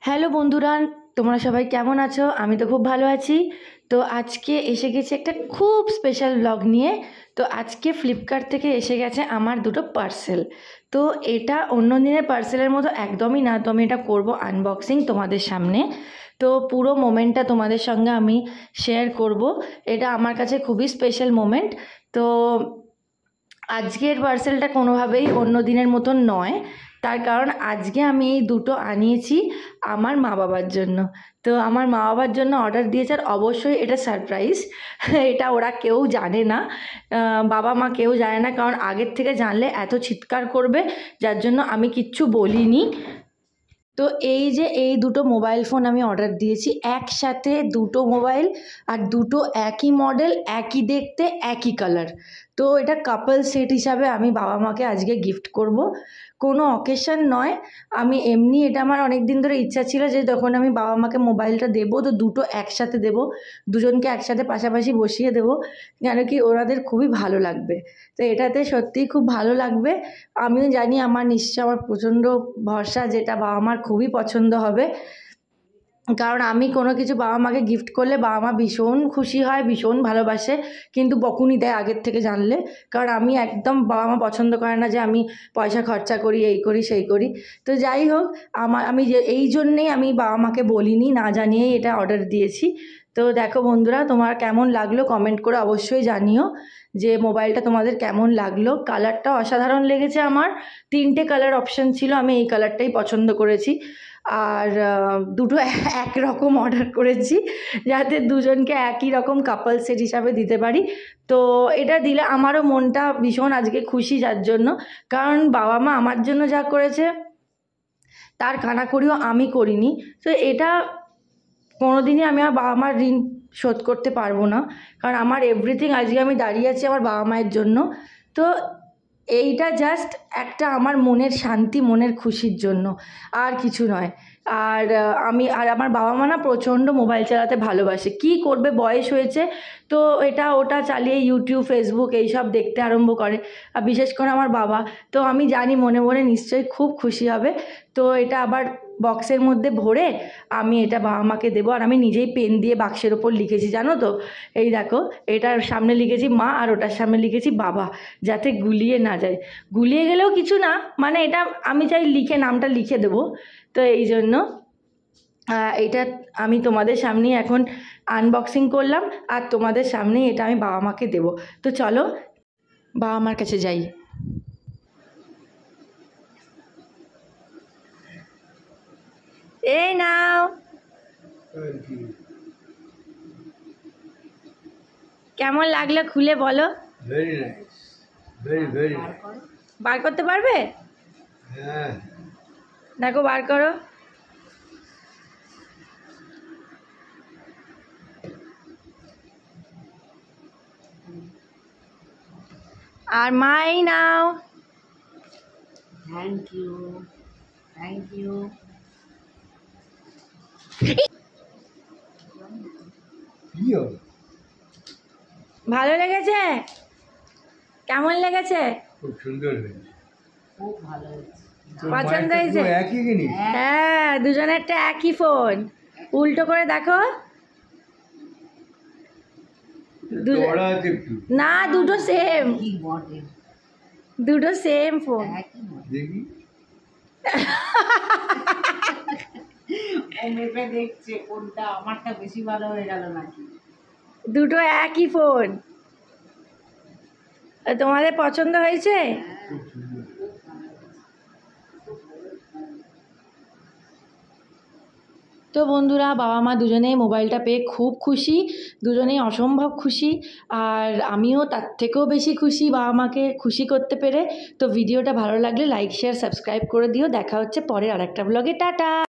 Hello বন্ধুরা, তোমরা সবাই কেমন আছো? আমি তো খুব ভালো আছি। তো আজকে এসে গেছে একটা খুব স্পেশাল ব্লগ নিয়ে। তো আজকে ফ্লিপকার্ট থেকে এসে গেছে আমার দুটো পার্সেল। তো এটা অন্য দিনের পার্সেলের মতো একদমই না, তো আমি এটা করবো আনবক্সিং তোমাদের সামনে। তো পুরো মোমেন্টটা তোমাদের সঙ্গে আমি শেয়ার করব। এটা আমার কাছে খুবই স্পেশাল মোমেন্ট। তো আজকের পার্সেলটা কোনোভাবেই অন্য দিনের মতন নয়, তার কারণ আজকে আমি এই দুটো আনিয়েছি আমার মা বাবার জন্য। তো আমার মা বাবার জন্য অর্ডার দিয়েছে, আর অবশ্যই এটা সারপ্রাইজ। এটা ওরা কেউ জানে না, বাবা মা কেউ জানে না, কারণ আগের থেকে জানলে এত চিৎকার করবে, যার জন্য আমি কিচ্ছু বলিনি। তো এই যে এই দুটো মোবাইল ফোন আমি অর্ডার দিয়েছি, একসাথে দুটো মোবাইল, আর দুটো একই মডেল, একই দেখতে, একই কালার। তো এটা কাপল সেট হিসাবে আমি বাবা মাকে আজকে গিফট করব, কোনো অকেশন নয়। আমি এমনি, এটা আমার অনেক দিন ধরে ইচ্ছা ছিল যে যখন আমি বাবা মাকে মোবাইলটা দেবো তো দুটো একসাথে দেবো, দুজনকে একসাথে পাশাপাশি বসিয়ে দেবো, কেন কি ওনাদের খুবই ভালো লাগবে। তো এটাতে সত্যিই খুব ভালো লাগবে। আমিও জানি আমার নিশ্চয়, আমার প্রচণ্ড ভরসা যেটা বাবা মার খুবই পছন্দ হবে, কারণ আমি কোনো কিছু বাবা মাকে গিফট করলে বাবা মা ভীষণ খুশি হয়, ভীষণ ভালোবাসে, কিন্তু বকুনি দেয় আগের থেকে জানলে। কারণ আমি একদম, বাবা মা পছন্দ করে না যে আমি পয়সা খরচা করি, এই করি সেই করি। তো যাই হোক, আমি যে এই জন্যেই আমি বাবা মাকে বলিনি, না জানিয়েই এটা অর্ডার দিয়েছি। তো দেখো বন্ধুরা, তোমার কেমন লাগলো কমেন্ট করে অবশ্যই জানিও যে মোবাইলটা তোমাদের কেমন লাগলো। কালারটা অসাধারণ লেগেছে আমার, 3টে কালার অপশান ছিল, আমি এই কালারটাই পছন্দ করেছি। আর দুটো এক রকম অর্ডার করেছি, যাতে দুজনকে একই রকম কাপল সেট হিসাবে দিতে পারি। তো এটা দিলে আমারও মনটা ভীষণ আজকে খুশি, যার জন্য, কারণ বাবা মা আমার জন্য যা করেছে তার কানাকড়িও আমি করিনি। তো এটা কোনোদিনই আমি আমার বাবা মার ঋণ শোধ করতে পারবো না, কারণ আমার এভরিথিং, আজকে আমি দাঁড়িয়ে আছি আমার বাবা মায়ের জন্য। তো এইটা জাস্ট একটা আমার মনের শান্তি, মনের খুশির জন্য, আর কিছু নয়। আর আমার বাবা মা না প্রচণ্ড মোবাইল চালাতে ভালোবাসে, কি করবে, বয়স হয়েছে, তো এটা ওটা চালিয়ে ইউটিউব, ফেসবুক এইসব দেখতে আরম্ভ করে, আর বিশেষ করে আমার বাবা। তো আমি জানি মনে মনে নিশ্চয়ই খুব খুশি হবে। তো এটা আবার বক্সের মধ্যে ভরে আমি এটা বাবা মাকে দেবো। আর আমি নিজেই পেন দিয়ে বাক্সের ওপর লিখেছি, জানো তো, এই দেখো, এটার সামনে লিখেছি মা, আর ওটার সামনে লিখেছি বাবা, যাতে গুলিয়ে না যায়। গুলিয়ে গেলেও কিছু না, মানে এটা আমি চাই লিখে, নামটা লিখে দেবো। তো এই জন্য এটা আমি তোমাদের সামনেই এখন আনবক্সিং করলাম, আর তোমাদের সামনেই এটা আমি বাবা মাকে দেবো। তো চলো বাবা মার কাছে যাই। এই নাও, কেমন লাগলো খুলে বলো। ভেরি নাইস, ভেরি বার করতে পারবে? হ্যাঁ, দেখো, বার করো। আর মাই নাও। Thank you, thank you. ভালো লেগেছে? কেমন লেগেছে? খুব সুন্দর হয়েছে, খুব ভালো হয়েছে। পছন্দ হয়েছে? একই জিনিস। হ্যাঁ, দুজনেরটা একই ফোন, উল্টো করে দেখো। বড় আছে একটু, না, দুটো সেম, কি বটে, দুটো সেম ফোন। একই মডেল। দেখি ও মেপে দেখছে কোনটা আমারটা বেশি ভালো হয়ে গেল নাকি। দুটো একই ফোন। তোমাদের পছন্দ হয়েছে? খুব সুন্দর। তো বন্ধুরা, বাবা মা দুজনেই মোবাইলটা পেয়ে খুব খুশি, দুজনেই অসম্ভব খুশি, আর আমিও তার থেকেও বেশি খুশি বাবা মাকে খুশি করতে পেরে। তো ভিডিওটা ভালো লাগলে লাইক, শেয়ার, সাবস্ক্রাইব করে দিও। দেখা হচ্ছে পরের আরেকটা ব্লগে। টাটা।